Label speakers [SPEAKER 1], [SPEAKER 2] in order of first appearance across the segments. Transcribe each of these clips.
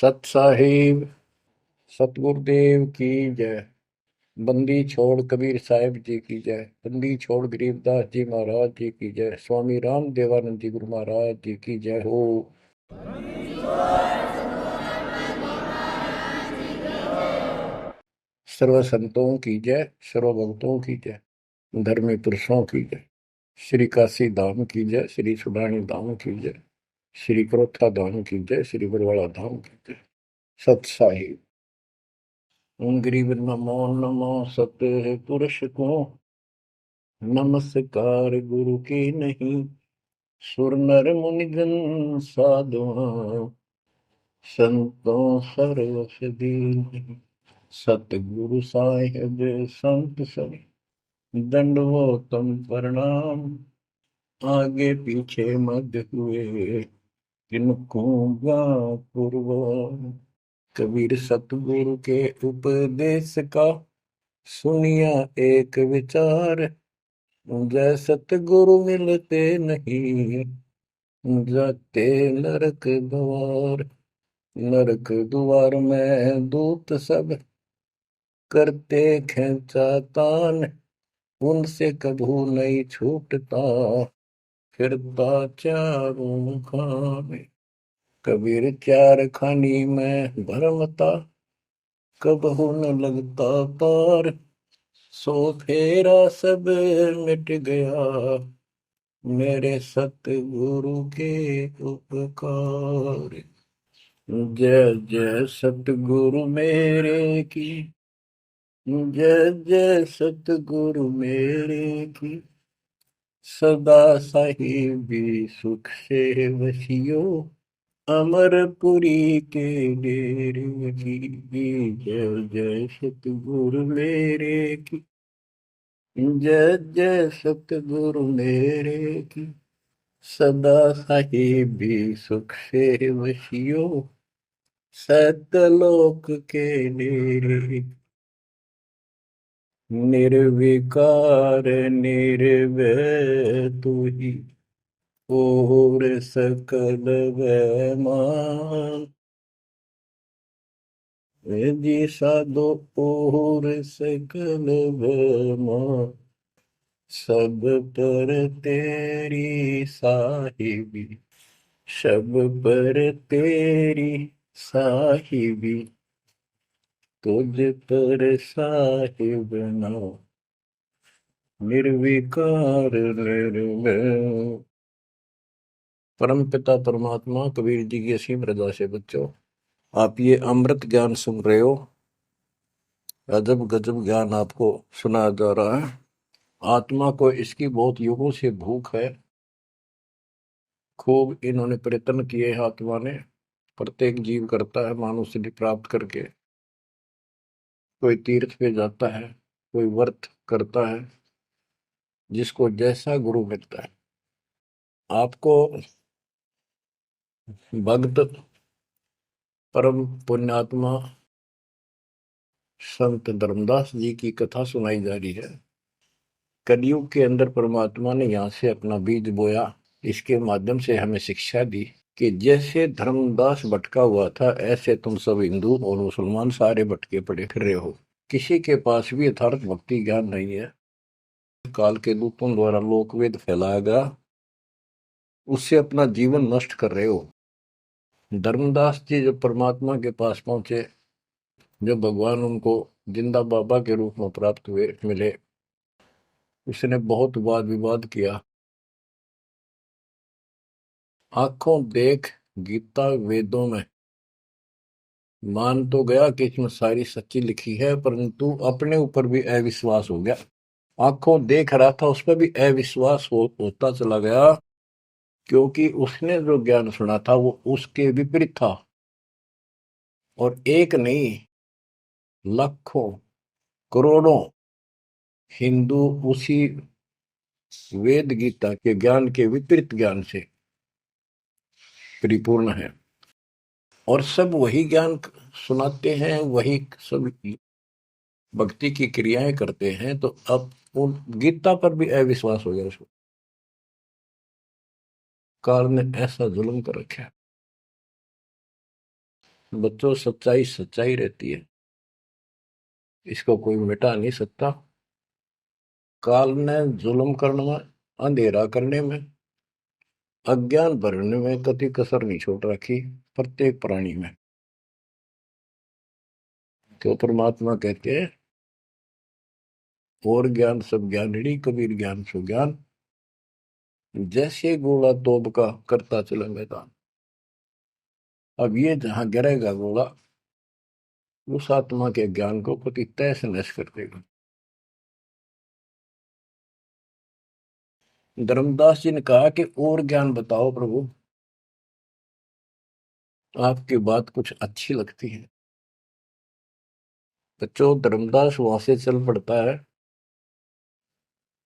[SPEAKER 1] सत साहिब सतगुरुदेव की जय। बंदी छोड़ कबीर साहिब जी की जय। बंदी छोड़ गरीबदास जी महाराज जी की जय। स्वामी राम देवानंद जी गुरु महाराज जी की जय हो। सर्व संतों की जय, सर्व भक्तों की जय, धर्मी पुरुषों की जय। श्री काशी धाम की जय, श्री सुडानी धाम की जय, श्री क्रोथा धाम की जय, श्री बरवाड़ा धाम की जय। सत साहिब गरीब नमो नमो सतपुरुष को नमस्कार गुरु की नहीं। सुर नर मुनिजन साधुआ संतों सरस दीन। सतगुरु साहिब संत सब दंडवतम प्रणाम। आगे पीछे मध्य हुए किनको पूर्व। कबीर सतगुरु के उपदेश का सुनिया एक विचार। जय सतगुरु मिलते नहीं जाते नरक द्वार। नरक द्वार में दूत सब करते खेचा तान। उनसे कभू नहीं छूटता फिरता चारों खाने। कबीर चार खानी में भरमता कबहू न लगता पार। सो फेरा सब मिट गया मेरे सतगुरु के उपकार। जय जय सतगुरु मेरे की जय जय सतगुरु मेरे की। सदा साहिबी सुख से वसियो अमरपुरी के डेरे की। जय जय सतगुरु मेरे की जय जय सतगुरु मेरे की। सदा साहिबी सुख से वसियो सतलोक के डेरे। निर्विकार निर्भय तू ही और सकल वैमान। जी साधो और सकल वैमान। सब पर तेरी साहिबी सब पर तेरी साहिबी। तुझ पर साहिब ना निर्विकार निर्भय। परम पिता परमात्मा कबीर जी की असीम रजा से बच्चों, आप ये अमृत ज्ञान सुन रहे हो। अजब गजब ज्ञान आपको सुनाया जा रहा है। आत्मा को इसकी बहुत युगों से भूख है। खूब इन्होंने प्रयत्न किए हैं आत्मा ने। प्रत्येक जीव करता है मानव सिद्धि प्राप्त करके। कोई तीर्थ पे जाता है, कोई व्रत करता है, जिसको जैसा गुरु मिलता है। आपको भक्त परम पुण्यात्मा संत धर्मदास जी की कथा सुनाई जा रही है। कलयुग के अंदर परमात्मा ने यहाँ से अपना बीज बोया। इसके माध्यम से हमें शिक्षा दी कि जैसे धर्मदास भटका हुआ था, ऐसे तुम सब हिंदू और मुसलमान सारे भटके पड़े फिर रहे हो। किसी के पास भी यथार्थ भक्ति ज्ञान नहीं है। काल के दूतों द्वारा लोकवेद फैलाया गया, उससे अपना जीवन नष्ट कर रहे हो। धर्मदास जी जब परमात्मा के पास पहुंचे, जब भगवान उनको जिंदा बाबा के रूप में प्राप्त हुए मिले, उसने बहुत वाद विवाद किया। आंखों देख गीता वेदों में मान तो गया कि इसमें सारी सच्ची लिखी है, परंतु अपने ऊपर भी अविश्वास हो गया। आंखों देख रहा था, उस पर भी अविश्वास होता चला गया, क्योंकि उसने जो ज्ञान सुना था वो उसके विपरीत था। और एक नहीं, लाखों करोड़ों हिंदू उसी वेद गीता के ज्ञान के विपरीत ज्ञान से परिपूर्ण है। और सब वही ज्ञान सुनाते हैं, वही सब भक्ति की क्रियाएं करते हैं। तो अब उन गीता पर भी अविश्वास हो गया उसको। काल ने ऐसा जुल्म कर रखा है। बच्चों, सच्चाई सच्चाई रहती है, इसको कोई मिटा नहीं सकता। काल ने जुल्म करने में, अंधेरा करने में, अज्ञान भरने में कति कसर नहीं छोड़ रखी प्रत्येक प्राणी में। तो परमात्मा कहते हैं, और ज्ञान सब ज्ञानड़ी, कबीर ज्ञान सो ज्ञान, जैसे गोला तोब का करता चले मैदान। अब ये जहां गिरेगा गोला, उस आत्मा के ज्ञान को पति तैस नैस कर देगा। धर्मदास जी ने कहा कि और ज्ञान बताओ प्रभु, आपकी बात कुछ अच्छी लगती है। बच्चों, धर्मदास वहां से चल पड़ता है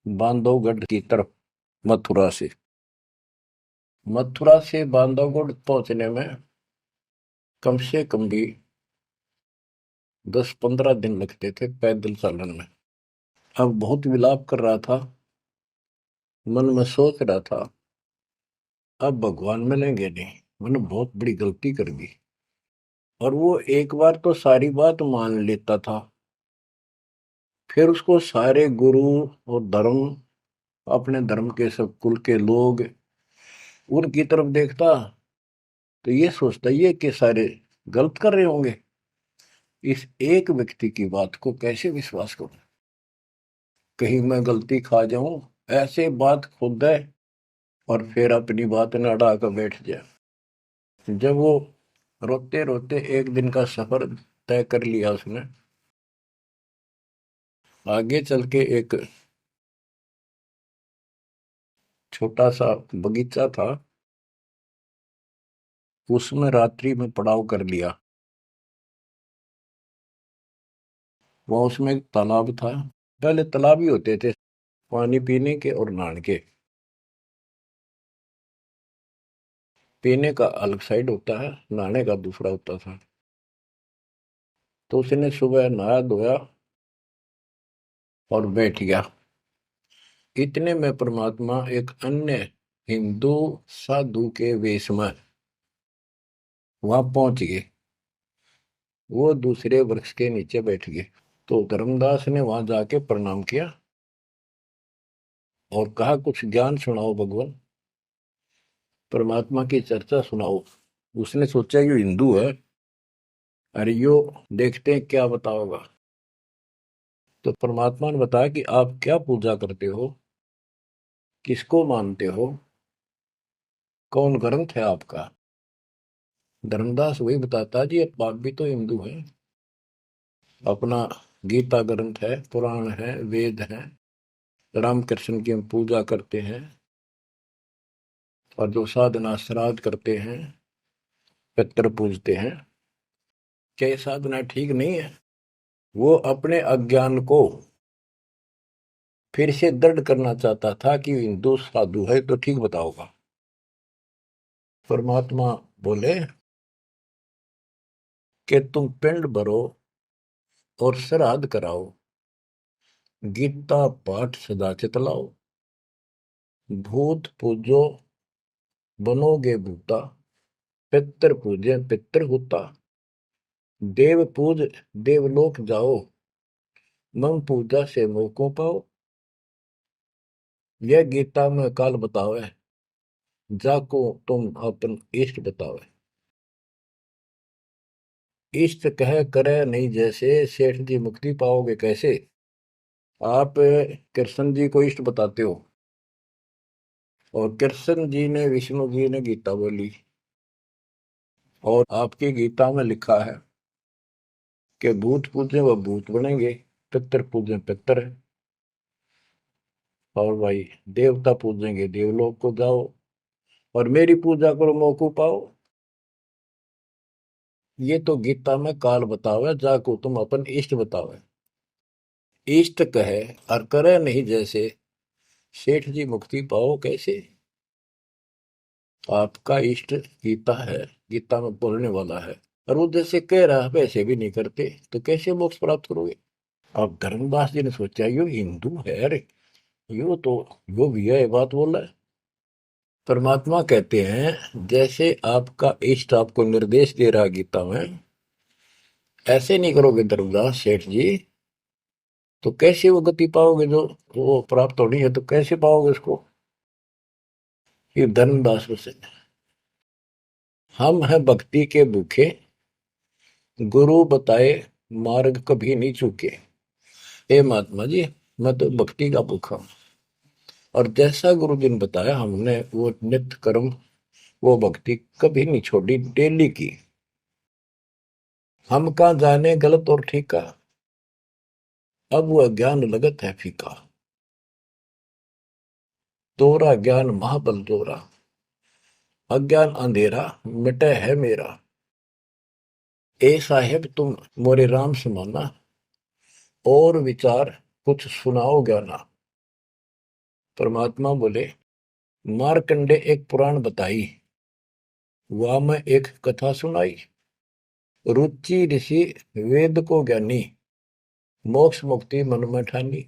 [SPEAKER 1] बांधवगढ़ की तरफ, मथुरा से बांधवगढ़ पहुंचने में कम से कम भी 10-15 दिन लगते थे पैदल चलन में। अब बहुत विलाप कर रहा था, मन में सोच रहा था, अब भगवान मिलेंगे नहीं, मैंने बहुत बड़ी गलती कर दी। और वो एक बार तो सारी बात मान लेता था, फिर उसको सारे गुरु और धर्म, अपने धर्म के सब कुल के लोग, उनकी तरफ देखता तो ये सोचता ये कि सारे गलत कर रहे होंगे, इस एक व्यक्ति की बात को कैसे विश्वास करूं, कहीं मैं गलती खा जाऊं, ऐसे बात खुद है और फिर अपनी बात न अड़ा कर बैठ जाए। जब वो रोते रोते एक दिन का सफर तय कर लिया उसने, आगे चल के एक छोटा सा बगीचा था, उसमें रात्रि में पड़ाव कर लिया। वहां उसमें एक तालाब था, पहले तालाब ही होते थे पानी पीने के और नहाने के। पीने का अलग साइड होता है, नहाने का दूसरा होता था। तो उसने सुबह नहाया धोया और बैठ गया। इतने में परमात्मा एक अन्य हिंदू साधु के वेश में वहां पहुंच गए। वो दूसरे वृक्ष के नीचे बैठ गए। तो धर्मदास ने वहां जाके प्रणाम किया और कहा, कुछ ज्ञान सुनाओ भगवान, परमात्मा की चर्चा सुनाओ। उसने सोचा ये हिंदू है, अरे यो देखते हैं क्या बताओगा। तो परमात्मा ने बताया कि आप क्या पूजा करते हो, किसको मानते हो, कौन ग्रंथ है आपका। धर्मदास वही बताता जी, आप भी तो हिंदू हैं, अपना गीता ग्रंथ है, पुराण है, वेद है, रामकृष्ण की हम पूजा करते हैं, और जो साधना श्राद्ध करते हैं, पितर पूजते हैं, क्या ये साधना ठीक नहीं है। वो अपने अज्ञान को फिर से दृढ़ करना चाहता था कि हिंदू साधु है तो ठीक बताओगा। परमात्मा बोले कि तुम पिंड भरो और श्राद्ध कराओ, गीता पाठ सदा चितलाओ, भूत पूजो बनोगे भूता, पितर पूजे पितर होता, देव पूज देवलोक जाओ, मम पूजा से मोको पाओ। यह गीता में काल बतावे, जाको तुम अपन इष्ट बतावे। इष्ट कह करे नहीं जैसे, सेठ जी मुक्ति पाओगे कैसे। आप कृष्ण जी को इष्ट बताते हो, और कृष्ण जी ने, विष्णु जी ने गीता बोली, और आपकी गीता में लिखा है कि भूत पूजे वह भूत बनेंगे, पितर पूजे पितर है, और भाई देवता पूजेंगे देवलोक को जाओ, और मेरी पूजा करो मोकू पाओ। ये तो गीता में काल बतावे, जाको तुम अपन इष्ट बतावे। इष्ट कहे और करे नहीं जैसे, सेठ जी मुक्ति पाओ कैसे। आपका इष्ट गीता है, गीता में बोलने वाला है, और वो जैसे कह रहा है वैसे भी नहीं करते, तो कैसे मोक्ष प्राप्त करोगे। अब धर्मदास जी ने सोचा यो हिंदू है, अरे यो तो यो भी है, बात बोल रहा है। परमात्मा कहते हैं, जैसे आपका इष्ट आपको निर्देश दे रहा गीता में, ऐसे नहीं करोगे धर्मदास सेठ जी तो कैसे वो गति पाओगे, जो वो प्राप्त होनी है तो कैसे पाओगे उसको। ये धर्मदास से हम हैं भक्ति के भूखे, गुरु बताए मार्ग कभी नहीं चूके। हे महात्मा जी, मैं तो भक्ति का भूखा हूं, और जैसा गुरु जी ने बताया हमने वो नित्य कर्म, वो भक्ति कभी नहीं छोड़ी, डेली की। हम कहाँ जाने गलत और ठीक का, अब वह ज्ञान लगत है फीका। तोरा ज्ञान महाबल तोरा, अज्ञान अंधेरा मिटे है मेरा। ए साहेब तुम मोरे राम समाना, और विचार कुछ सुनाओ ज्ञाना। परमात्मा बोले, मारकंडे एक पुराण बताई, वह मैं एक कथा सुनाई। रुचि ऋषि वेद को ज्ञानी, मोक्ष मुक्ति मन में ठानी।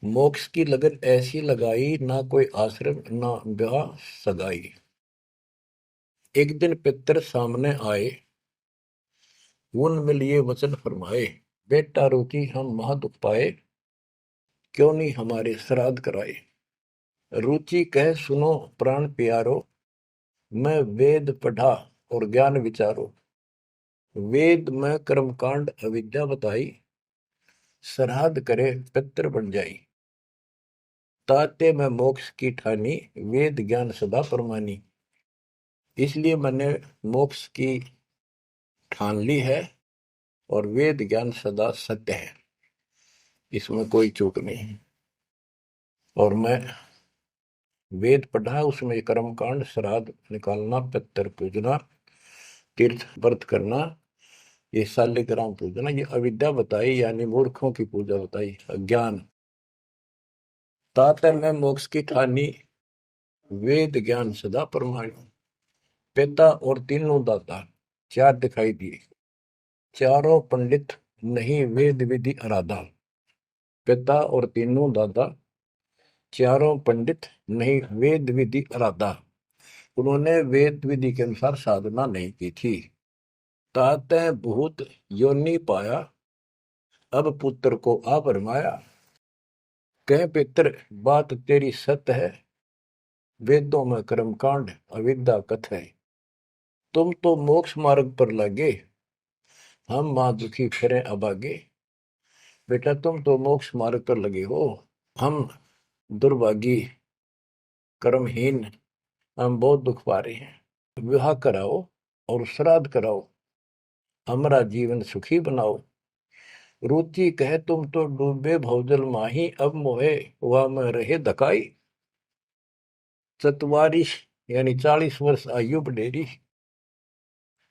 [SPEAKER 1] मोक्ष की लगन ऐसी लगाई, ना कोई आश्रम ना ब्याह सगाई। एक दिन पितर सामने आए, उन मिलिए वचन फरमाए। बेटा रुचि हम महादुख पाए, क्यों नहीं हमारे श्राद्ध कराए। रुचि कह सुनो प्राण प्यारो, मैं वेद पढ़ा और ज्ञान विचारो। वेद में कर्मकांड अविद्या बताई, श्राद्ध करे पितर बन जाई। ताते में मोक्ष की ठानी, वेद ज्ञान सदा परमानी। इसलिए मैंने मोक्ष की ठान ली है, और वेद ज्ञान सदा सत्य है, इसमें कोई चूक नहीं है। और मैं वेद पढ़ा, उसमें कर्मकांड, श्राद्ध निकालना, पितर पूजना, तीर्थ व्रत करना, ये शालिग्राम पूजना, ये अविद्या बताई, यानी मूर्खों की पूजा बताई, अज्ञान। ताते में मोक्ष की ठानी, वेद ज्ञान सदा परमाणु। पिता और तीनों दाता, चार दिखाई दिए। चारों पंडित नहीं वेद विधि आराधा। पिता और तीनों दादा, चारों पंडित नहीं वेद विधि आराधा। उन्होंने वेद विधि के अनुसार साधना नहीं की थी। ताते भूत योनि पाया, अब पुत्र को आ भरमाया। कह पितर बात तेरी सत्य है, वेदों में कर्मकांड अविद्या कथ है। तुम तो मोक्ष मार्ग पर लगे, हम मां दुखी फिरे अभागे। बेटा तुम तो मोक्ष मार्ग पर लगे हो, हम दुर्भागी कर्महीन, हम बहुत दुख पा रहे हैं। विवाह कराओ और श्राद्ध कराओ, हमारा जीवन सुखी बनाओ। रुचि कहे तुम तो डूबे भवजल माही, अब मोहे वह में रहे धकाई। चतवारिश यानी 40 वर्ष आयु बढ़ेरी,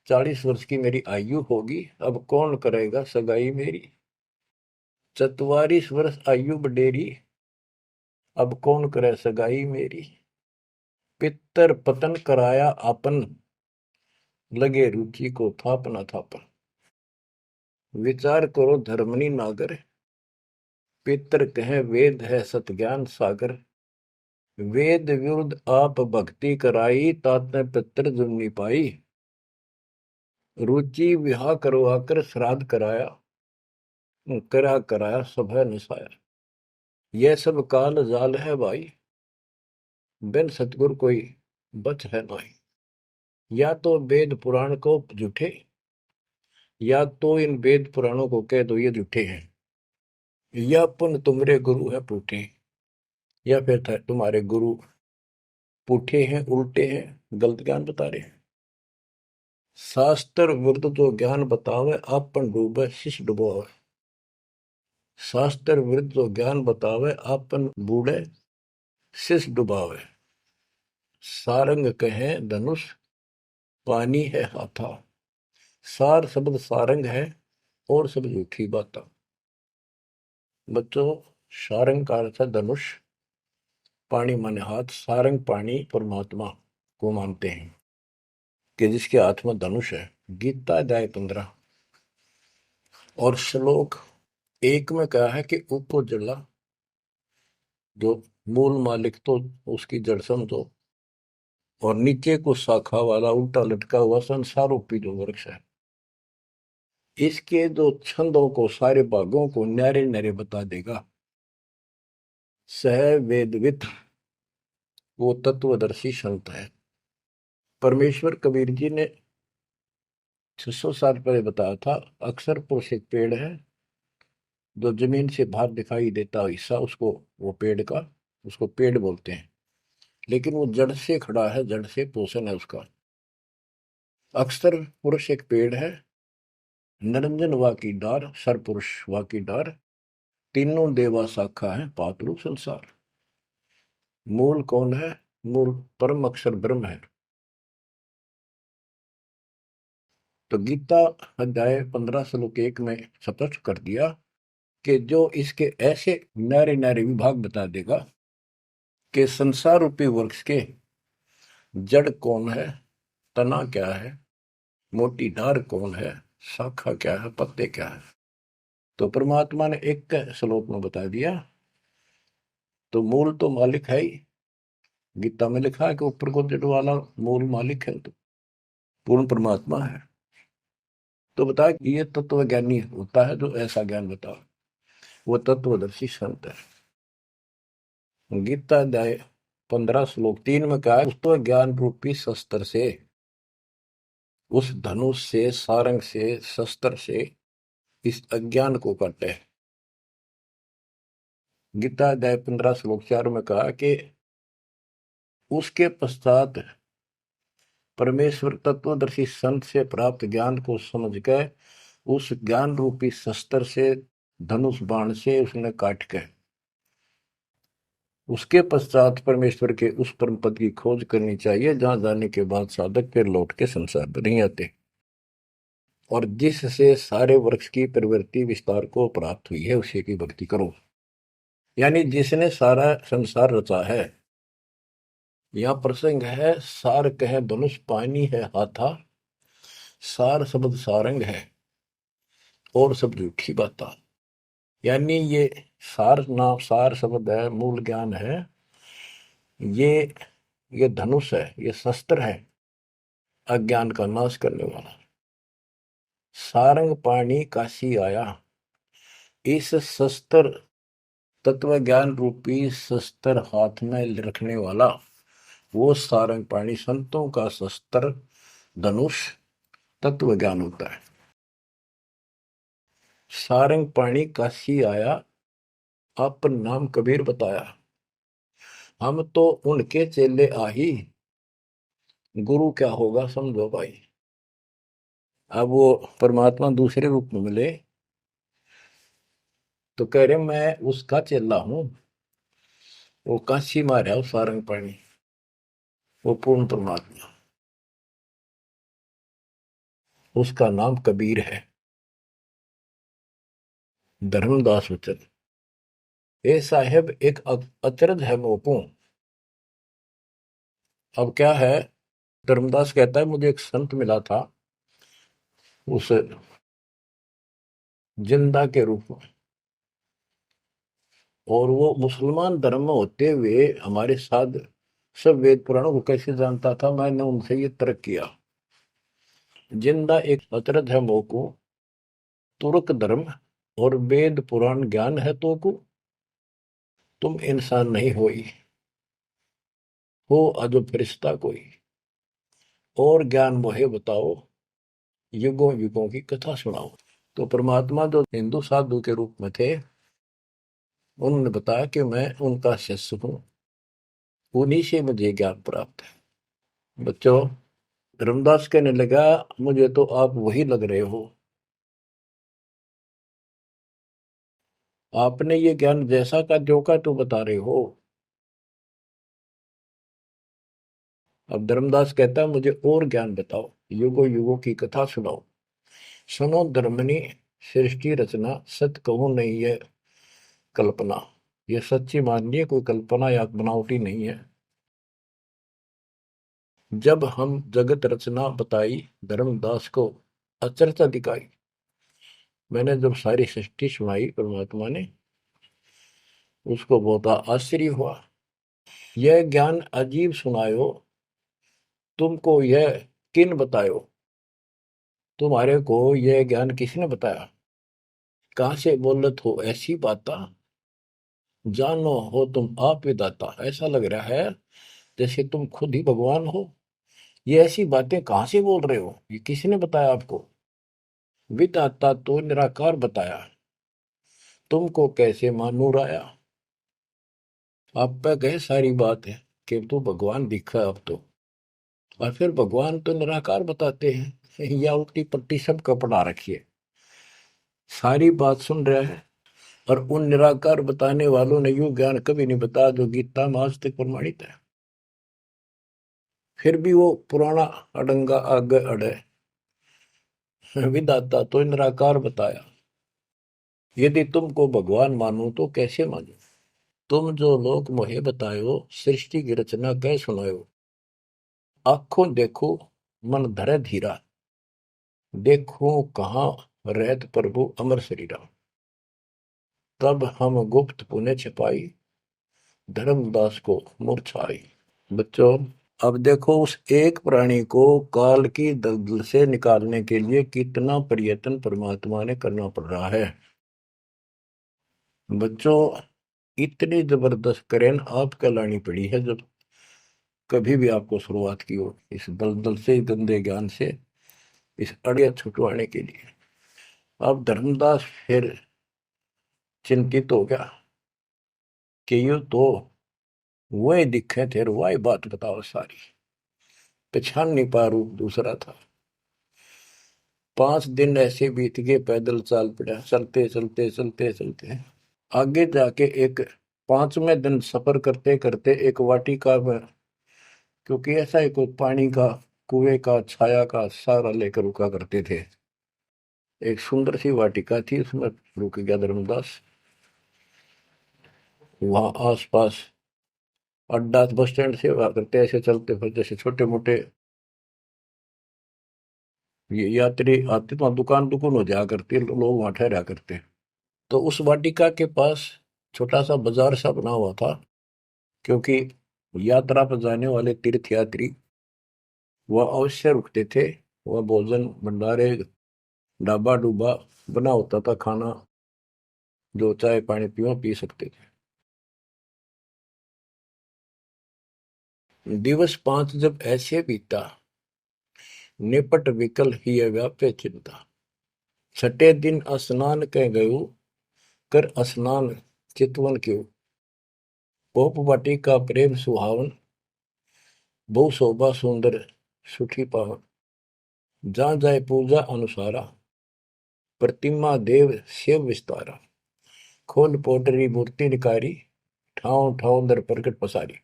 [SPEAKER 1] 40 वर्ष की मेरी आयु होगी, अब कौन करेगा सगाई मेरी। 44 वर्ष आयु बढ़ेरी, अब कौन करे सगाई मेरी। पितर पतन कराया आपन, लगे रुचि को थापना थापन। विचार करो धर्मनी नागर, पितर कहे वेद है सत ज्ञान सागर। वेद विरुद्ध आप भक्ति कराई, ताते पितर जुर्नी पाई। रुचि विवाह करवाकर श्राद्ध कराया, कराया सब है निसाया। यह सब काल जाल है भाई, बिन सतगुर कोई बच है नहीं। या तो वेद पुराण को झूठे, या तो इन वेद पुराणों को कह दो ये झूठे हैं, या पुन तुम्हारे गुरु है पूठे, या फिर तुम्हारे गुरु पूठे हैं, उल्टे हैं, गलत ज्ञान बता रहे हैं। शास्त्र विरुद्ध जो ज्ञान बतावे, आपन डूबे शिष्य डुबोवे। शास्त्र विरुद्ध जो ज्ञान बतावे, आपन बूढ़े शिष्य डुबावे। सारंग कहे धनुष, पानी है हाथा। सार शब्द सारंग है, और सब झूठी बात। बच्चों, सारंग का अर्थ है धनुष, पानी माने हाथ। सारंग पानी परमात्मा को मानते हैं कि जिसके हाथ में धनुष है। गीता अध्याय 15 और श्लोक 1 में कहा है कि ऊपर जड़ा, जो मूल मालिक तो उसकी जड़ समझो, और नीचे को शाखा वाला उल्टा लटका हुआ संसार रूपी जो वृक्ष है। इसके जो छंदों को, सारे भागों को न्यारे न्यारे बता देगा। सह वेदवित वो तत्वदर्शी संत है। परमेश्वर कबीर जी ने 600 साल पहले बताया था, अक्सर पुरुष एक पेड़ है, जो जमीन से बाहर दिखाई देता हिस्सा उसको, वो पेड़ का, उसको पेड़ बोलते हैं, लेकिन वो जड़ से खड़ा है, जड़ से पोषण है उसका। अक्सर पुरुष एक पेड़ है, निरंजन वा की डार, सरपुरुष वा की डार, तीनों देवा शाखा है, पातलू संसार। मूल कौन है? मूल परम अक्षर ब्रह्म है। तो गीता अध्याय 15 श्लोक 1 में स्पष्ट कर दिया कि जो इसके ऐसे नारे नारे विभाग बता देगा कि संसार रूपी वृक्ष के जड़ कौन है, तना क्या है, मोटी डार कौन है, शाखा क्या है, पत्ते क्या है, तो परमात्मा ने एक श्लोक में बता दिया। तो मूल तो मालिक है ही, गीता में लिखा है कि ऊपर को जड़ वाला मूल मालिक है, तो पूर्ण परमात्मा है। तो बता, ये तत्व ज्ञानी होता है जो ऐसा ज्ञान बता, वो तत्वदर्शी संत है। गीता अध्याय 15 श्लोक 3 में कहा है, उस तो ज्ञान रूपी शस्त्र से, उस धनुष से, सारंग से, शस्त्र से इस अज्ञान को काटे। गीता अध्याय 15 श्लोक 4 में कहा कि उसके पश्चात परमेश्वर तत्वदर्शी संत से प्राप्त ज्ञान को समझ कर उस ज्ञान रूपी शस्त्र से, धनुष बाण से उसने काट के, उसके पश्चात परमेश्वर के उस परम पद की खोज करनी चाहिए, जहां जाने के बाद साधक फिर लौट के संसार में नहीं आते, और जिससे सारे वृक्ष की प्रवृत्ति विस्तार को प्राप्त हुई है, उसी की भक्ति करो। यानी जिसने सारा संसार रचा है। यह प्रसंग है, सार कह धनुष पानी है हाथा, सार शब्द सारंग है और सब झूठी बाता। यानी ये सार नाम, सार शब्द है, मूल ज्ञान है, ये ये धनुष है, ये शस्त्र है अज्ञान का नाश करने वाला। सारंग पाणी काशी आया, इस शस्त्र, तत्व ज्ञान रूपी शस्त्र हाथ में रखने वाला वो सारंग पाणी, संतों का शस्त्र धनुष तत्व ज्ञान होता है। सारंग पाणी काशी आया, अपन नाम कबीर बताया, हम तो उनके चेले आही, गुरु क्या होगा समझो भाई। अब वो परमात्मा दूसरे रूप में मिले तो कह रहे मैं उसका चेला हूं, वो काशी मारा वो सारंग पाणी, वो पूर्ण परमात्मा, उसका नाम कबीर है। धर्मदास वचन, ए साहेब एक अचरज है मोकू। अब क्या है, धर्मदास कहता है मुझे एक संत मिला था, उस जिंदा के रूप में, और वो मुसलमान धर्म में होते हुए हमारे साथ सब वेद पुराणों को कैसे जानता था, मैंने उनसे ये तर्क किया। जिंदा एक अचरज है मोकू, तुर्क धर्म और वेद पुराण ज्ञान है तो को, तुम इंसान नहीं हो अजब फरिश्ता कोई, और ज्ञान मोहे बताओ, युगों युगों की कथा सुनाओ। तो परमात्मा जो हिंदू साधु के रूप में थे, उन्होंने बताया कि मैं उनका शिष्य हूं, उन्हीं से मुझे ज्ञान प्राप्त है। बच्चों, रामदास कहने लगा मुझे तो आप वही लग रहे हो, आपने ये ज्ञान जैसा का जो का तो बता रहे हो। अब धर्मदास कहता है मुझे और ज्ञान बताओ, युगों युगों की कथा सुनाओ। सुनो धर्मनी, सृष्टि रचना सत्य कहूं नहीं है कल्पना, ये सच्ची मानिए, कोई कल्पना या बनावटी नहीं है। जब हम जगत रचना बताई, धर्मदास को अचरता दिखाई। मैंने जब सारी सृष्टि सुनाई परमात्मा ने, उसको बहुत आश्चर्य हुआ। यह ज्ञान अजीब सुनायो, तुमको यह किन बतायो, तुम्हारे को यह ज्ञान किसने बताया? कहाँ से बोलत हो ऐसी बाता, जानो हो तुम आप विदाता। ऐसा लग रहा है जैसे तुम खुद ही भगवान हो। ये ऐसी बातें कहाँ से बोल रहे हो? ये किसने बताया आपको? विदाता तो निराकार बताया, तुमको कैसे मानूर आया? आप पे कहे सारी बात है कि तू भगवान दिखा अब तो, और फिर भगवान तो निराकार बताते हैं। या उल्टी पट्टी सब का पढ़ा रखी है, सारी बात सुन रहा है। और उन निराकार बताने वालों ने यूं ज्ञान कभी नहीं बताया जो गीता में आज तक प्रमाणित है। फिर भी वो पुराना अडंगा आगे अड़े, विदाता तो निराकार बताया, यदि तुमको भगवान मानूं तो कैसे मानूं? तुम जो लोग मोहे बतायो, सृष्टि की रचना कह सुनायो। आंखों देखो मन धरे धीरा, देखो कहाँ रहत प्रभु अमर शरीरा। तब हम गुप्त पुण्य छिपाई, धर्मदास को मूर्छाई। बच्चों, अब देखो उस एक प्राणी को काल की दलदल से निकालने के लिए कितना प्रयत्न परमात्मा ने करना पड़ रहा है। बच्चों, इतनी जबरदस्त करेन आपका लानी पड़ी है जब कभी भी आपको शुरुआत की हो इस दलदल से, गंदे ज्ञान से, इस अड़िया छुटवाने के लिए। अब धर्मदास फिर चिंतित हो गया कि ये तो वही दिखे थे, वही बात बताओ सारी, पहचान नहीं पा रू दूसरा था। 5 दिन ऐसे बीत गए, पैदल चाल पड़ा, चलते चलते चलते चलते आगे जाके एक 5वें दिन सफर करते करते एक वाटिका में, क्योंकि ऐसा ही कोई पानी का कुएं का छाया का सहारा लेकर रुका करते थे, एक सुंदर सी वाटिका थी, उसमें रुक गया धर्मदास। वहां आसपास अड्डा बस स्टैंड से हुआ करते, ऐसे चलते फिर जैसे छोटे मोटे ये यात्री आते तो वहाँ दुकान दुकान हो जाया करती, लोग वहां ठहरा करते। तो उस वाटिका के पास छोटा सा बाजार सा बना हुआ था, क्योंकि यात्रा पर जाने वाले तीर्थ यात्री वह अवश्य रुकते थे। वह भोजन भंडारे ढाबा डूबा बना होता था, खाना जो चाय पानी पियो पी सकते थे। दिवस 5 जब ऐसे बीता, निपट विकल ही व्यापे चिंता। छठे दिन स्नान कह गयो, कर स्नान चितवन क्यों। पोप वाटी का प्रेम सुहावन, बहु शोभा सुंदर सुठी पावन। जहाँ जाए पूजा अनुसारा, प्रतिमा देव शिव विस्तारा। खोल पोटरी मूर्ति निकारी, ठाव ठाव दर प्रकट पसारी।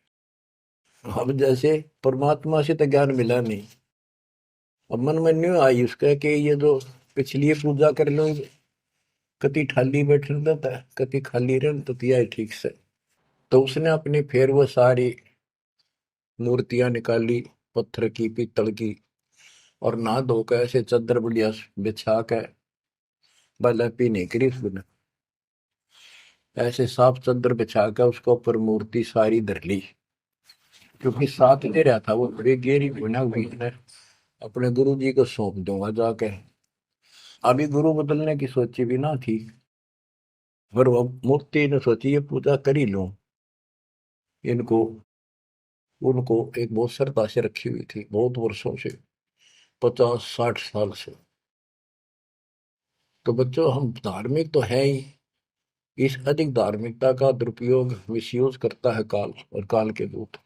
[SPEAKER 1] अब जैसे परमात्मा से तो ज्ञान मिला नहीं, अब मन में न्यू आई उसका कि ये जो पिछली पूजा कर लो, कति खाली बैठ रहता है, कति खाली रह तो तिया ठीक से। तो उसने अपनी फिर वो सारी मूर्तियां निकाली, पत्थर की पीतल की, और नहा धोकर ऐसे चादर बढ़िया बिछा के भले पीने करी उसने, ऐसे साफ चादर बिछा के उसके ऊपर मूर्ति सारी धर ली। क्योंकि साथ दे रहा था वो बड़ी गहरी गुना हुई ने, अपने गुरु जी को सौंप दूंगा जाके। अभी गुरु बदलने की सोची भी ना थी, पर वो मूर्ति ने सोची ये पूजा कर ही लूं, इनको उनको एक बहुत श्रद्धा से रखी हुई थी बहुत वर्षों से, 50-60 साल से। तो बच्चों, हम धार्मिक तो है ही, इस अधिक धार्मिकता का दुरुपयोग मिसयूज करता है काल और काल के दूत।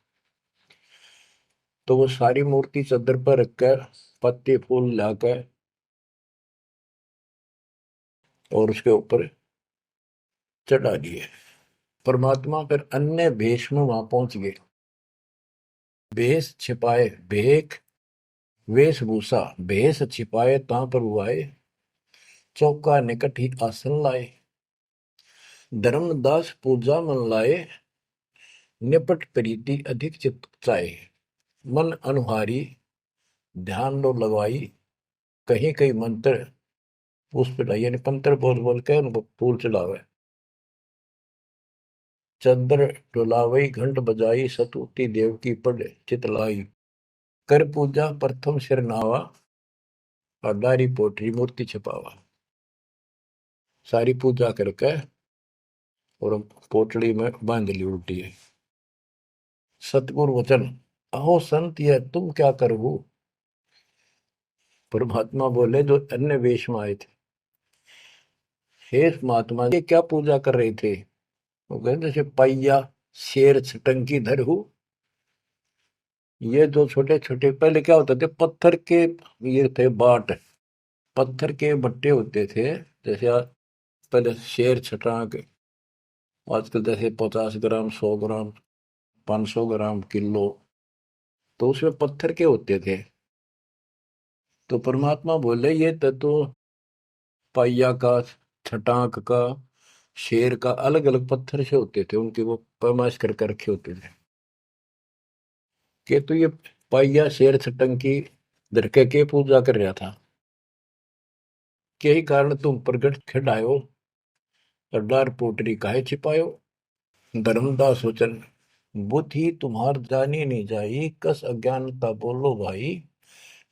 [SPEAKER 1] तो वो सारी मूर्ति चादर पर रखकर पत्ते फूल लाकर और उसके ऊपर चढ़ा दिए। परमात्मा फिर अन्य भेष में वहां पहुंच गए। भेष छिपाए भेख, वेशभूषा भेष छिपाए ता प्रभु आए। चौका निकट ही आसन लाए, धर्मदास पूजा मन लाए। निपट प्रीति अधिक चित चाहे, मन अनुहारी ध्यान लो लगवाई। कहीं कहीं मंत्र पुष्प यानी पंत्र बोल बोल के उनको फूल चढ़ावे। चंद्र डुलावई घंट बजाई, सतुति देव की पढ़ चितलाई। कर पूजा प्रथम सिर नावा, और डारी पोटरी मूर्ति छपावा, सारी पूजा करके और पोटली में बांध ली उल्टी है। सतगुरु वचन, अहो संत ये तुम क्या करो। परमात्मा बोले जो अन्य वेश में आए थे, हे महात्मा ये क्या पूजा कर रहे थे। वो कहते जैसे पैया शेर छटंकी धर हूं। ये जो छोटे छोटे पहले क्या होते थे, पत्थर के ये थे बाट, पत्थर के बट्टे होते थे। जैसे पहले शेर छटांक, आजकल जैसे 50 ग्राम 100 ग्राम 500 ग्राम किलो, तो उसमें पत्थर के होते थे। तो परमात्मा बोले ये तो पाइया का, छटाक का, शेर का अलग अलग पत्थर से होते थे, उनके वो पैमाइश करके रखे होते थे कि तो ये पाइया शेर छटंकी धरके के पूजा कर रहा था, के ही कारण तुम प्रगट खिड़ायो और डार पोटरी काहे छिपायो। धर्मदास वचन, बुद्धि तुम्हार जानी नहीं जाई, कस अज्ञानता बोलो भाई।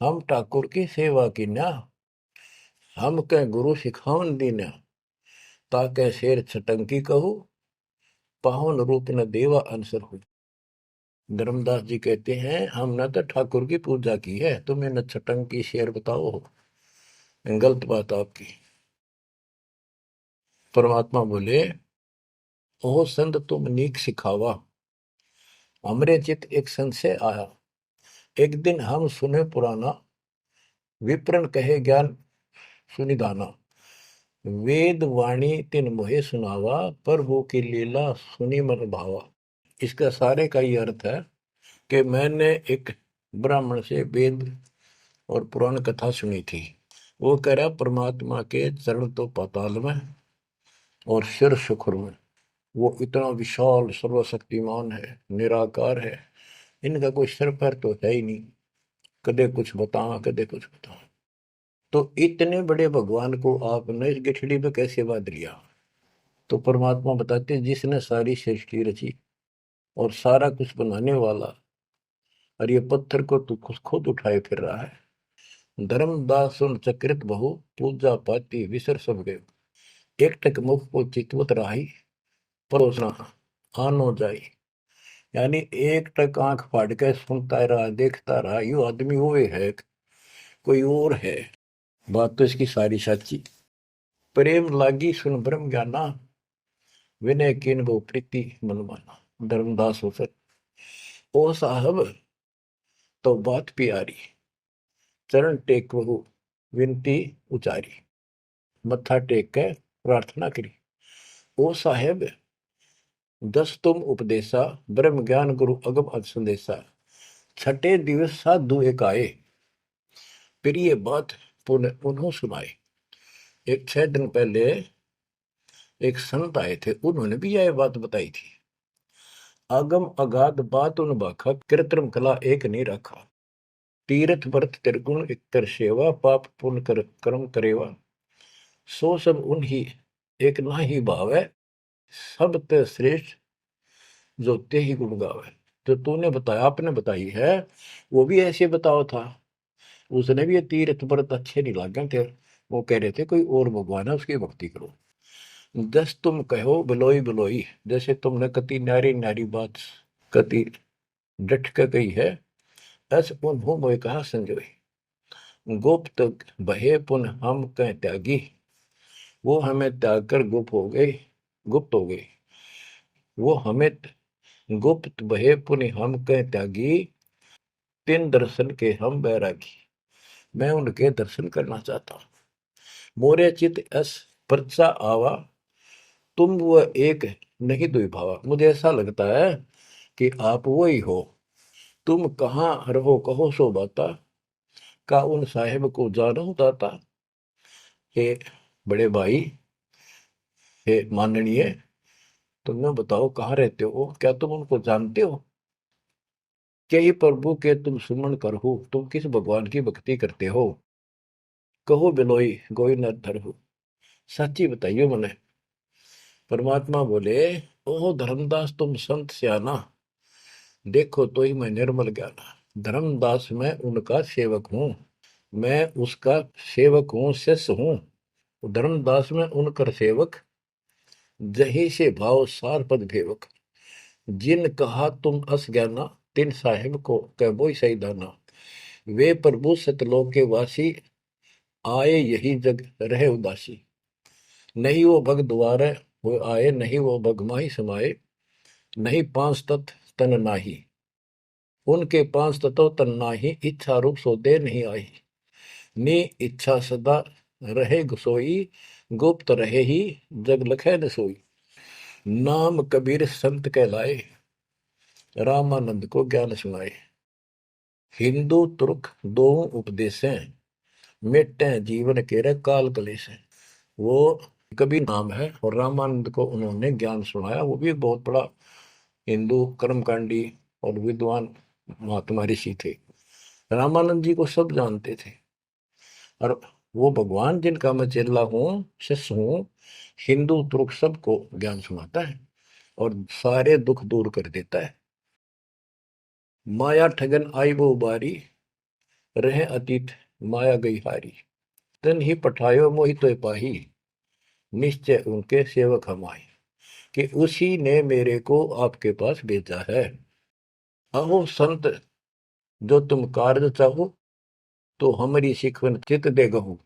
[SPEAKER 1] हम ठाकुर की सेवा की ना, हम कह गुरु सिखावन दीना, ताके शेर छटंकी कहू, पावन रूप न देवा अंसर हो। धर्मदास जी कहते हैं हमने तो ठाकुर की पूजा की है, तुम्हें न छटंकी शेर बताओ, गलत बात आपकी। परमात्मा बोले ओ संत तुम नीक सिखावा, हमरे चित एक संशय आया। एक दिन हम सुने पुराना, विप्रन कहे ज्ञान सुनिधाना। वेद वाणी तिन मोहे सुनावा, प्रभु की लीला सुनी मन भावा। इसका सारे का ये अर्थ है कि मैंने एक ब्राह्मण से वेद और पुराण कथा सुनी थी। वो कह रहा परमात्मा के चरण तो पाताल में और सिर शुक्र में, वो इतना विशाल सर्वशक्तिमान है, निराकार है, इनका कोई सिर पैर तो है ही नहीं, कदे कुछ बता कदे कुछ बता। तो इतने बड़े भगवान को आपने इस गठड़ी में कैसे बांध लिया। तो परमात्मा बताते जिसने सारी सृष्टि रची और सारा कुछ बनाने वाला, और ये पत्थर को तू खुद उठाए फिर रहा है। धर्मदास सुन चक्रित बहु, पूजा पाती विसर सब गए। एक टक मुख को चितवत राही, परोसना आनो जाई। यानी एक टक आंख फाड़ के सुनता रहा, देखता रहा, यू आदमी हुए है कोई और है। बात तो इसकी सारी सच्ची। प्रेम लागी सुन ब्रह्म ज्ञाना, विनय किन गो प्रीति मन माना। धर्मदास हो सर ओ साहब तो बात प्यारी, चरण टेक बहु विनती उचारी। मत्था टेक के प्रार्थना करी, ओ साहेब दस तुम उपदेशा, ब्रह्म ज्ञान गुरु अगम अज संदेशा। छठे दिवस साधु एक आए, फिर ये बात पुनः उन्होंने सुनाई। एक 6 दिन पहले एक संत आए थे, उन्होंने भी यह बात बताई थी। आगम अगाध बात उन बाखा, कृत्रिम कला एक नहीं रखा। तीर्थ व्रत त्रिगुण इतर सेवा, पाप पुण्य कर कर्म करेवा। सो सब उन्हीं एक ना ही भाव है, सब ते श्रेष्ठ जो ते ही गुण गावे। जो तूने बताया, आपने बताई है, वो भी ऐसे बताओ था। उसने भी ये तीर्थ व्रत अच्छे नहीं लगे थे, वो कह रहे थे कोई और भगवान है उसकी भक्ति करो। जस तुम कहो बिलोई बिलोई, जैसे तुमने कति न्यारी न्यारी बात कति डट के कही है, ऐसे उन्हों मोए कहा संजोई। गुप्त बहे पुन हम कह त्यागी, वो हमें त्याग कर गुप्त हो गई, गुप्त हो गई। वो हमें गुप्त बहे पुन हम कह त्यागी, तिन दर्शन के हम बैरागी। मैं उनके दर्शन करना चाहता हूं। मोरे चित अस परचा आवा, तुम वो एक नहीं दुई भावा। मुझे ऐसा लगता है कि आप वो ही हो। तुम कहाँ रहो कहो सो बाता, का उन साहेब को जानो दाता। हे बड़े भाई, हे माननीय, तुम्हें बताओ कहाँ रहते हो, क्या तुम उनको जानते हो। क्या ही प्रभु के तुम सुमन कर हो, तुम किस भगवान की भक्ति करते हो। कहो बिलोई गोई न धर हो, सच्ची बताइयो मने। परमात्मा बोले ओ धर्मदास तुम संत सियाना, देखो तो ही मैं निर्मल ज्ञाना। धर्मदास मैं उनका सेवक हूं। मैं उसका सेवक हूँ, शिष्य हूँ। धर्मदास में उनकर सेवक, जही से भाव सार पद भेवक। जिन कहा तुम अस ज्ञाना, तिन साहिब को कह बोई सही दाना। वे प्रभु सतलोक के वासी, आए यही जग रहे उदासी। नहीं वो भग द्वारे वो आए, नहीं वो भग माही समाये। नहीं पांच तत्व तन नाही, उनके पांच तत्व तन नाही। इच्छा रूप सो दे नहीं आई, नी इच्छा सदा रहे सोई। गुप्त रहे ही जग लखे न सोई। नाम कबीर संत कहलाए, रामानंद को ज्ञान सुनाए। हिंदू तुर्क दो उपदेशें, मिटे जीवन के काल कलेश है। वो कबीर नाम है और रामानंद को उन्होंने ज्ञान सुनाया। वो भी बहुत बड़ा हिंदू कर्मकांडी और विद्वान महात्मा ऋषि थे। रामानंद जी को सब जानते थे और वो भगवान जिनका मैं चेला हूँ, शिष्य हूँ, हिंदू तुर्क सबको ज्ञान सुनाता है और सारे दुख दूर कर देता है। माया ठगन आई वो बारी, रहे अतीत माया गई हारी। तन ही पठायो मोहि तो पाही, निश्चय उनके सेवक हम आए। कि उसी ने मेरे को आपके पास भेजा है। अहो संत जो तुम कार्य चाहो, तो हमारी सिखवन चित दे गहू।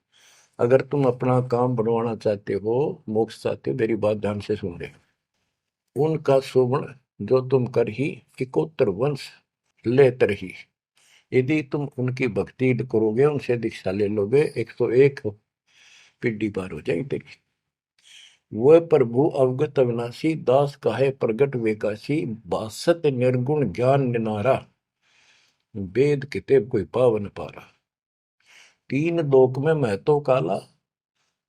[SPEAKER 1] अगर तुम अपना काम बनवाना चाहते हो, मोक्ष चाहते हो, मेरी बात ध्यान से सुन ले। उनका शोभन जो तुम कर ही, इकोत्तर वंश ले तरही। यदि तुम उनकी भक्ति करोगे, उनसे दीक्षा ले लोगे, 101 पीढ़ी पार हो जाएगी तेरी। वह प्रभु अवगत अविनाशी, दास काहे प्रगट वेकाशी। बासत निर्गुण ज्ञान निनारा, वेद किताब कोई पावन पारा। तीन लोक में मैं तो काला,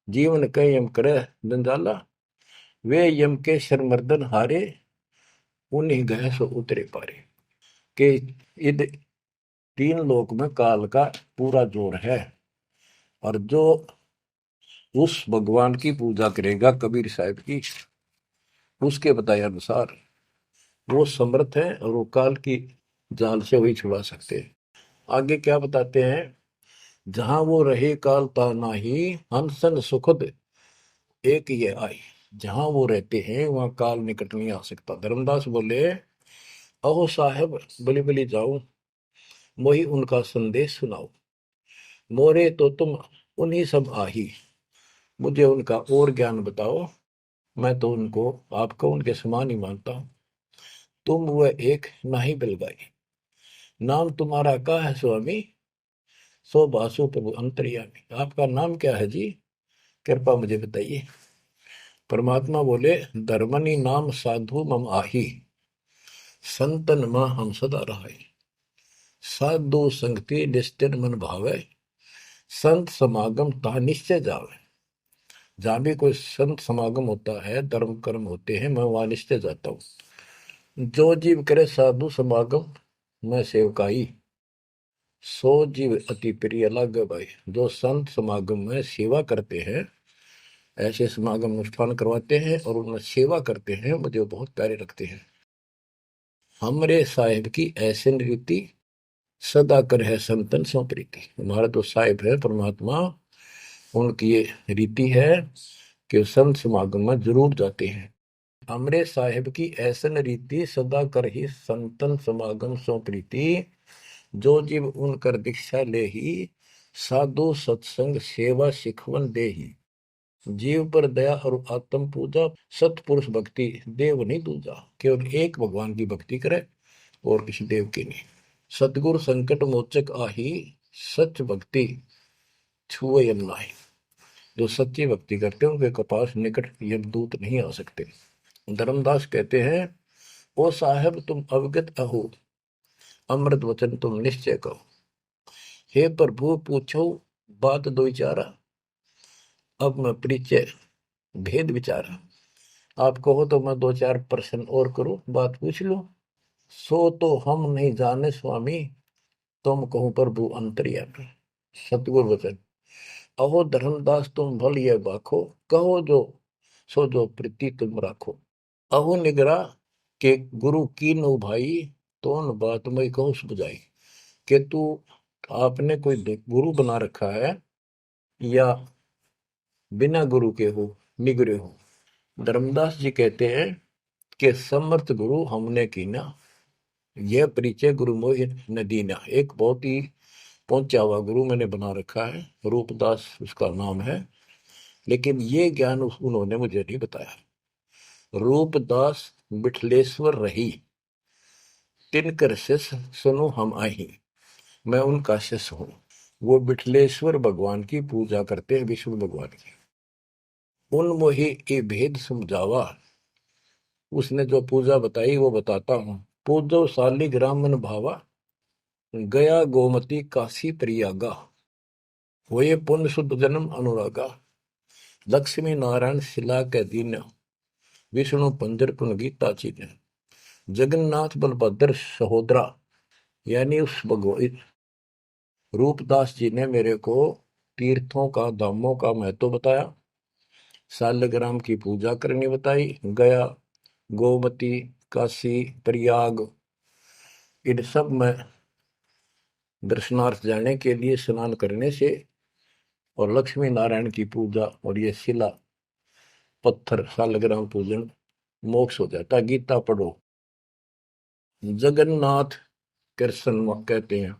[SPEAKER 1] जीवन कई यम करे जंजाला। वे यम के शर्मर्दन हारे, उन्हीं गए सो उतरे पारे। के इध तीन लोक में काल का पूरा जोर है और जो उस भगवान की पूजा करेगा कबीर साहब की, उसके बताए अनुसार वो समर्थ है और वो काल की जाल से वही छुड़ा सकते हैं। आगे क्या बताते हैं, जहां वो रहे काल ता नाही, हंसन सुखद एक ये आई। जहां वो रहते हैं वहां काल निकट नहीं आ सकता। धर्मदास बोले, अहो साहेब बलि बलि जाओ, मोहि उनका संदेश सुनाओ। मोरे तो तुम उन्हीं सब आही, मुझे उनका और ज्ञान बताओ। मैं तो उनको आपको उनके समान ही मानता हूं। तुम वह एक नाही बिलगाई, नाम तुम्हारा का है स्वामी। सो बासु प्रभु अंतर्यामी। आपका नाम क्या है जी, कृपा मुझे बताइए। परमात्मा बोले, धर्मनि नाम साधु मम आही, संतन मां हम सदा रहाई। साधु संगति निश्चित मन भावे, संत समागम ता निश्चय जावे। जहां भी कोई संत समागम होता है, धर्म कर्म होते हैं, मैं वहां निश्चय जाता हूँ। जो जीव करे साधु समागम मैं सेवकाई, सो जीव अति प्रिय लागे भाई। जो संत समागम में सेवा करते हैं, ऐसे समागम अनुष्ठान करवाते हैं और उनमें सेवा करते हैं, मुझे बहुत प्यारे लगते हैं। हमरे साहिब की ऐसे रीति, सदा कर है संतन सो प्रीति। हमारा तो साहिब है परमात्मा, उनकी ये रीति है कि संत समागम में जरूर जाते हैं। हमरे साहिब की ऐसन रीति, सदा कर ही संतन समागम सो प्रीति। जो जीव उनकर दीक्षा ले ही, साधु सत्संग सेवा सिखवन दे ही। जीव पर दया और आत्म पूजा, सतपुरुष भक्ति देव नहीं दूजा। केवल एक भगवान की भक्ति करे और किसी देव की नहीं। सतगुरु संकट मोचक आही, सच भक्ति छुए यम नाही। जो सच्ची भक्ति करते हैं उनके कपास निकट यमदूत नहीं आ सकते। धर्मदास कहते हैं, ओ साहेब तुम अवगत अहो, अमृत वचन तुम निश्चय कहो। हे प्रभु पूछो बात दो चारा, अब मैं परिचय भेद विचारा। आप कहो तो मैं दो चार प्रश्न और करूं, बात पूछ लो। सो तो हम नहीं जाने स्वामी, तुम कहो प्रभु अंतर्यामी। सतगुरु वचन, अहो धर्मदास तुम भल ये बाखो, कहो जो सो जो प्रीति तुम राखो। अहो निगरा के गुरु की नो भाई, तो न बात मैं कहूँ बुझाई। कि तू आपने कोई गुरु बना रखा है या बिना गुरु के हो, निगरे हो। धर्मदास जी कहते हैं कि समर्थ गुरु हमने कीना, यह परिचय गुरु मोहि न दीना। एक बहुत ही पहुंचा हुआ गुरु मैंने बना रखा है, रूपदास उसका नाम है, लेकिन ये ज्ञान उन्होंने मुझे नहीं बताया। रूपदास बिठलेश्वर रही, तिनकर शिष्य सुनो हम आही। मैं उनका शिष्य हूं। वो बिठलेश्वर भगवान की पूजा करते हैं, विष्णु भगवान की। उन मोहि के भेद समझावा, उसने जो पूजा बताई वो बताता हूं। पूजो शालिग्राम मन भावा, गया गोमती काशी प्रयागा। होए पुण्य शुद्ध जन्म अनुरागा, लक्ष्मी नारायण शिला के दीन, विष्णु पंजर पुन गीता चीन। जगन्नाथ बलभद्र सहोदरा, यानी उस भगवान रूपदास जी ने मेरे को तीर्थों का, धामों का महत्व बताया, शालिग्राम की पूजा करनी बताई, गया, गोमती, काशी, प्रयाग, इन सब में दर्शनार्थ जाने के लिए स्नान करने से और लक्ष्मी नारायण की पूजा और ये शिला पत्थर शालिग्राम पूजन मोक्ष हो जाता। गीता पढ़ो। जगन्नाथ कृष्ण कहते हैं,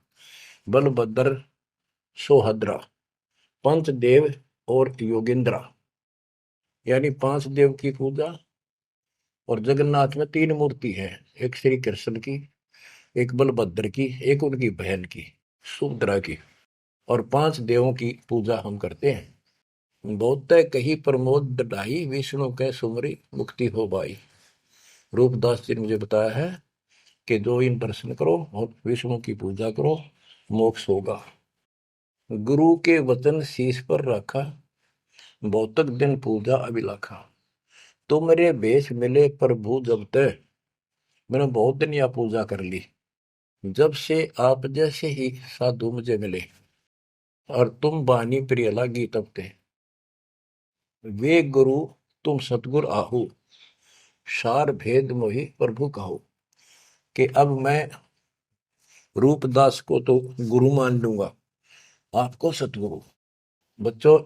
[SPEAKER 1] बलभद्र सोहद्रा, पंचदेव और योगेंद्रा, यानी पांच देव की पूजा। और जगन्नाथ में तीन मूर्ति है, एक श्री कृष्ण की, एक बलभद्र की, एक उनकी बहन की सुभद्रा की, और पांच देवों की पूजा हम करते हैं। बहुत कही प्रमोद ढाई, विष्णु के सुमरी मुक्ति हो भाई। रूपदास जी ने मुझे बताया है कि जो इन दर्शन करो और विष्णु की पूजा करो, मोक्ष होगा। गुरु के वचन शीश पर रखा, बहुतक दिन पूजा अभिलाखा। तो मेरे भेष मिले प्रभु जब तक, मैंने बहुत दिन यह पूजा कर ली, जब से आप जैसे ही साधु मुझे मिले, और तुम बानी प्रिय लगी तब ते। वे गुरु तुम सतगुर आहू, सार भेद मोहि प्रभु कहो। कि अब मैं रूपदास को तो गुरु मान लूंगा, आपको सतगुरु। बच्चों,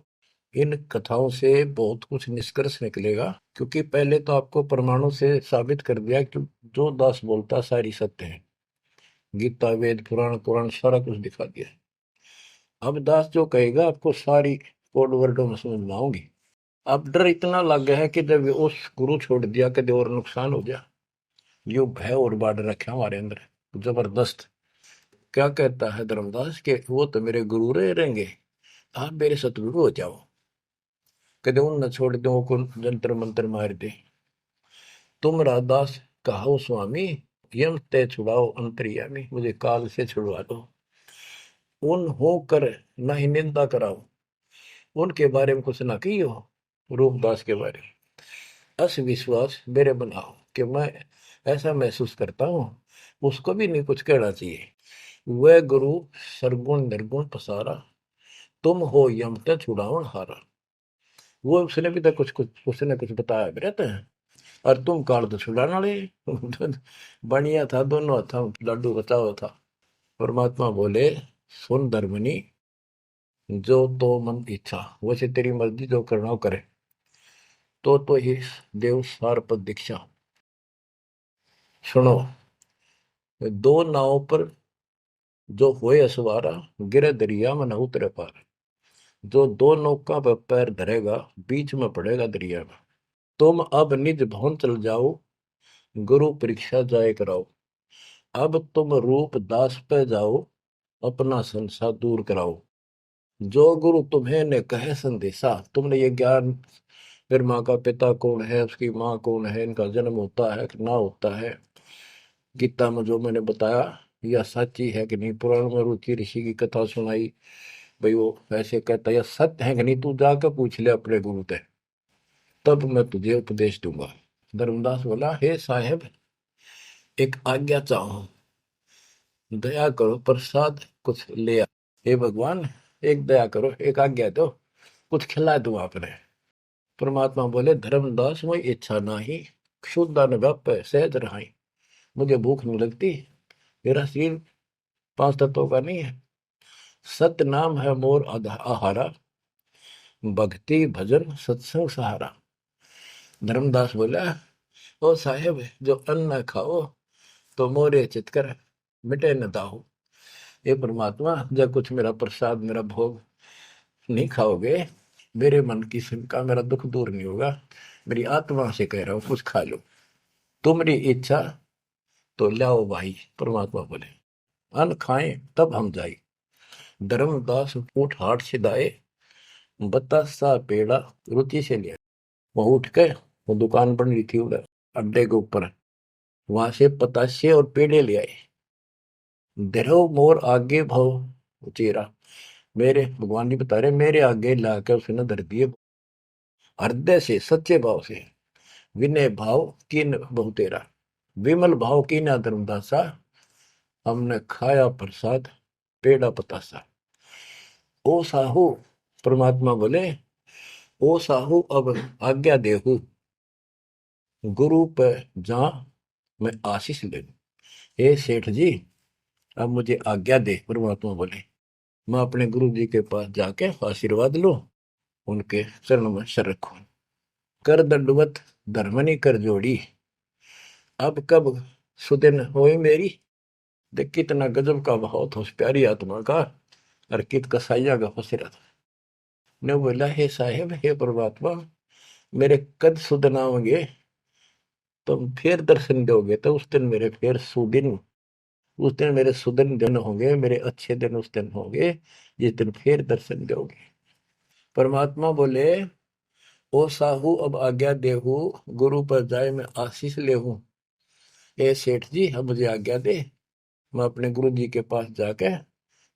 [SPEAKER 1] इन कथाओं से बहुत कुछ निष्कर्ष निकलेगा, क्योंकि पहले तो आपको प्रमाणों से साबित कर दिया कि जो दास बोलता सारी सत्य है। गीता, वेद, पुराण, कुरान सारा कुछ दिखा दिया। अब दास जो कहेगा आपको सारी कोड वर्डों में समझ में आऊंगी। अब डर इतना लग गया है कि जब उस गुरु छोड़ दिया कभी और नुकसान हो गया, यो भय और बाढ़ रखा हमारे अंदर जबरदस्त। क्या कहता है धर्मदास के, वो तो मेरे गुरु रहे रहेंगे, आप मेरे सतगुरु हो जाओ। कदे उन न छोड़ दो को जंतर मंत्र मार दे। तुम राधास कहो स्वामी, यम ते छुड़ाओ अंतर्यामी। मुझे काल से छुड़वा दो। उन हो कर न ही निंदा कराओ, उनके बारे में कुछ ना कहियो, रूपदास के बारे में अस विश्वास मेरे बनाओ। कि मैं ऐसा महसूस करता हूं, उसको भी नहीं कुछ कहना चाहिए। वह गुरु सरगुण निर्गुण पसारा, तुम हो यम ते छुड़ावन हारा। वो उसने भी तो कुछ उसने कुछ बताया भी रहता है। और तुम काल तो छुड़ाने वाले बढ़िया था, दोनों था, लड्डू बचाओ था। परमात्मा बोले, सुन धर्मनी, जो तो मन इच्छा, वैसे तेरी मर्जी जो करना हो करे। तो ही देव सार पद दीक्षा। सुनो, दो नाव पर जो होए असवारा, गिरे दरिया में न उतरे पार। जो दो नौका पर पैर धरेगा, बीच में पड़ेगा दरिया में। तुम अब निज भवन चल जाओ, गुरु परीक्षा जाए कराओ। अब तुम रूप दास पे जाओ, अपना संसार दूर कराओ। जो गुरु तुम्हें ने कहे संदेशा, तुमने ये ज्ञान, फिर माँ का पिता कौन है, उसकी माँ कौन है, इनका जन्म होता है कि ना होता है, गीता में जो मैंने बताया यह सच्ची है कि नहीं, पुराण में रुचि ऋषि की कथा सुनाई, भाई वो ऐसे कहता यह सत्य है कि नहीं, तू जाकर पूछ ले अपने गुरु से, तब मैं तुझे उपदेश दूंगा। धर्मदास बोला, हे साहेब, एक आज्ञा चाहो, दया करो, प्रसाद कुछ ले आ। हे भगवान, एक दया करो, एक आज्ञा दो, कुछ खिला दूं आपने। परमात्मा बोले, धर्मदास मोई इच्छा नाही, क्षुद्र व्याप सहज रहाई। मुझे भूख नहीं लगती, मेरा शरीर पांच तत्वों का नहीं है, सत नाम है मोर आहारा, भक्ति भजन सत्संग सहारा। धर्मदास बोला, ओ साहेब जो अन्न न खाओ तो मोरे चितकर मिटे न दाहो। ये परमात्मा जब कुछ मेरा प्रसाद मेरा भोग नहीं खाओगे, मेरे मन की शंका मेरा दुख दूर नहीं होगा। मेरी आत्मा से कह रहा हूं कुछ खा लो, तुम्हारी इच्छा तो लाओ भाई। परमात्मा बोले अन्न खाएं तब हम जाए। धर्मदास ऊट हाट से दाए, बतासा पेड़ा रुचि से लिया। वो उठ के, वो दुकान बन रही थी उधर अड्डे के ऊपर, वहां से पतासे और पेड़े ले आए। धरो मोर आगे भाव उचेरा, मेरे भगवान जी बता रहे मेरे आगे लाकर उसने धर दिए। हृदय से सच्चे भाव से, विनय भाव किन बहु तेरा, विमल भाव की ना धर्मदासा, हमने खाया प्रसाद पेड़ा पतासा। ओ साहू, परमात्मा बोले ओ साहू अब आज्ञा देहू, गुरु पर जा मैं आशीष ले लूं। हे सेठ जी अब मुझे आज्ञा दे। परमात्मा बोले मैं अपने गुरु जी के पास जाके आशीर्वाद लूं, उनके चरणों में सर रखूं। कर दंडवत धर्मनी कर जोड़ी, अब कब सुदिन होए मेरी। देख कितना गजब का भाव था उस प्यारी आत्मा का, और कित कसाइया का फंसेरा था। ने बोला हे साहेब हे परमात्मा, मेरे कद सुदिन आओगे, तुम फिर दर्शन दोगे तो उस दिन मेरे फिर सुदिन, उस दिन मेरे सुदिन दिन होंगे, मेरे अच्छे दिन उस दिन होंगे जिस दिन फिर दर्शन दोगे। परमात्मा बोले ओ साहू अब आज्ञा देहू, गुरु पर जाए मैं आशीष लेहूं। ए सेठ जी अब मुझे आज्ञा दे, मैं अपने गुरु जी के पास जाके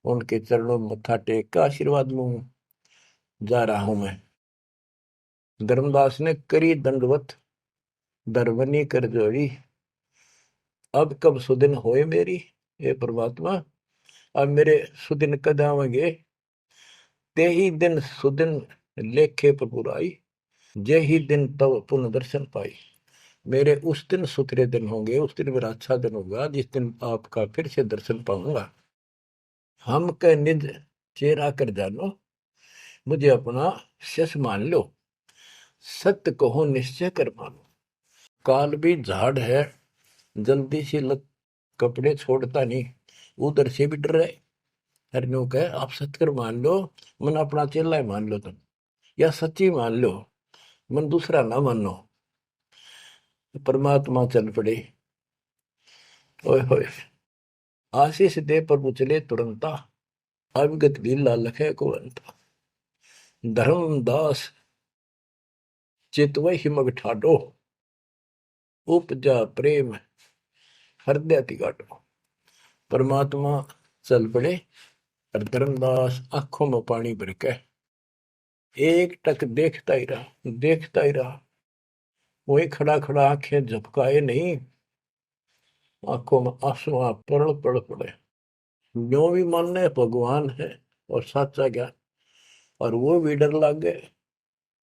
[SPEAKER 1] उनके चरणों में मत्था टेक कर आशीर्वाद लूं। जा रहा हूं मैं। धर्मदास ने करी दंडवत दरवनी कर जोड़ी, अब कब सुदिन होए मेरी। हे परमात्मा अब मेरे सुदिन कद आवेंगे, ते ही दिन सुदिन लेखे पर बुराई, जे ही दिन तब पुनः दर्शन पाई। मेरे उस दिन सुथरे दिन होंगे, उस दिन मेरा अच्छा दिन होगा जिस दिन आपका फिर से दर्शन पाऊंगा। हम कह निज चेहरा कर जानो, मुझे अपना शिष्य मान लो, सत्य कहो निश्चय कर मानो। काल भी झाड़ है, जल्दी से लग कपड़े छोड़ता नहीं, उधर से भी डर रहे। हरनों कहे आप सत्य कर मान लो, मन अपना चेला ही मान लो तुम, या सच्ची मान लो, मन दूसरा ना मानो। परमात्मा चल पड़े। ओए होए आशीष दे प्रभु चले तुरंता, अविगत भी लखे को अंता। धर्मदास चितवय हिमग ठाडो, उपजा प्रेम हृदय तिगाटो। परमात्मा चल पड़े और धर्मदास आंखों में पानी भर के एक टक देखता ही रहा, देखता ही रहा। वही खड़ा खड़ा आंखें झपकाए नहीं, आंखों में आंसू पड़ पड़ पड़े। जो भी मानने भगवान है और सच्चा ज्ञान, और वो भी डर लग गए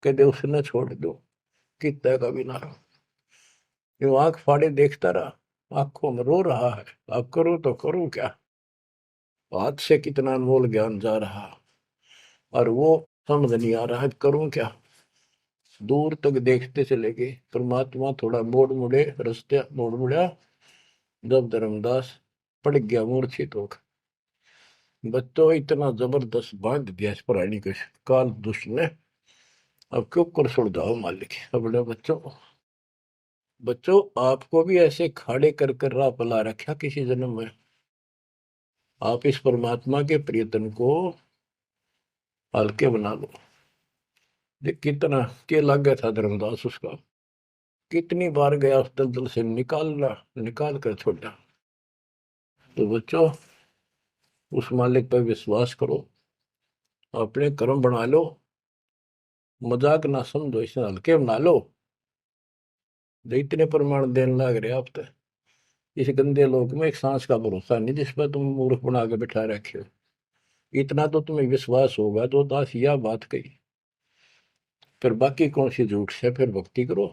[SPEAKER 1] कदे उसने छोड़ दो कितना का भी ना रहो। जो आंख फाड़े देखता रहा, आंखों में रो रहा है, अब करूं तो करूं क्या, हाथ से कितना अनमोल ज्ञान जा रहा, और वो समझ नहीं आ रहा है करूं क्या। दूर तक देखते चले गए। परमात्मा थोड़ा मोड़ मुड़े, रास्ते मोड़ मुड़ा, जब धर्मदास पड़ गया मूर्छित होकर। बच्चों इतना जबरदस्त बांध दिया इस प्राणी के काल दुष्ट ने, अब क्यों कर छोड़ जाओ मालिक अपने बच्चों। बच्चों आपको भी ऐसे खाड़े कर कर राह पला रखा किसी जन्म में। आप इस परमात्मा के प्रियतन को हल्के बना लो। देख कितना के लग गया था धर्मदास उसका, कितनी बार गया उस दलदल से निकालना, निकाल कर छोड़ा। तो बच्चों उस मालिक पर विश्वास करो, अपने कर्म बना लो, मजाक ना समझो, इसे हल्के बना लो। इतने प्रमाण देने लग रहे आप तो, इस गंदे लोक में एक सांस का भरोसा नहीं जिस पर तुम मूर्ख बना के बिठा रखे हो। इतना तो तुम्हें विश्वास होगा तो दास यह बात कही, फिर बाकी कौन सी झूठ से फिर भक्ति करो।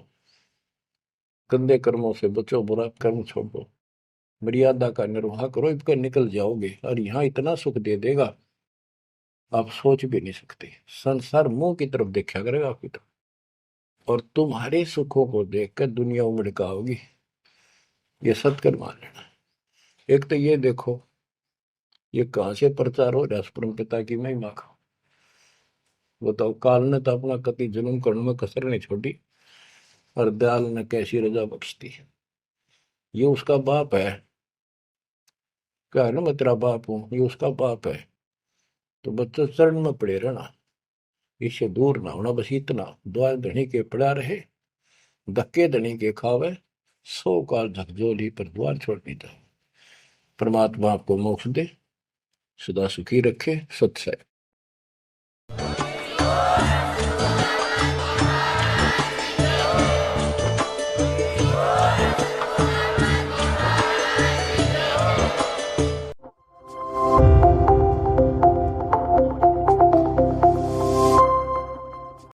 [SPEAKER 1] गंदे कर्मों से बचो, बुरा कर्म छोड़ो, मर्यादा का निर्वाह करो, इसका निकल जाओगे और यहाँ इतना सुख दे देगा। आप सोच भी नहीं सकते। संसार मुंह की तरफ देखा करेगा आपकी तरफ, और तुम्हारे सुखों को देखकर दुनिया उमड़ होगी। ये सत्य मान लेना। एक तो ये देखो, ये कहां से प्रचार हो रहा है परम पिता की महिमा का। बताओ, काल ने तो अपना कति जुल्म करने में कसर नहीं छोड़ी, और दयाल ने कैसी रजा बख्शती। ये उसका बाप है, क्या है ना, मैं तेरा बाप हूं, ये उसका बाप है। तो बच्चों चरण में पड़े रहना, इससे दूर ना होना, बस इतना। द्वार धनी के पड़ा रहे, धक्के धनी के खावे, 100 काल झकझोली पर द्वार छोड़नी था। परमात्मा आपको मोक्ष दे, सदा सुखी रखे। सत्य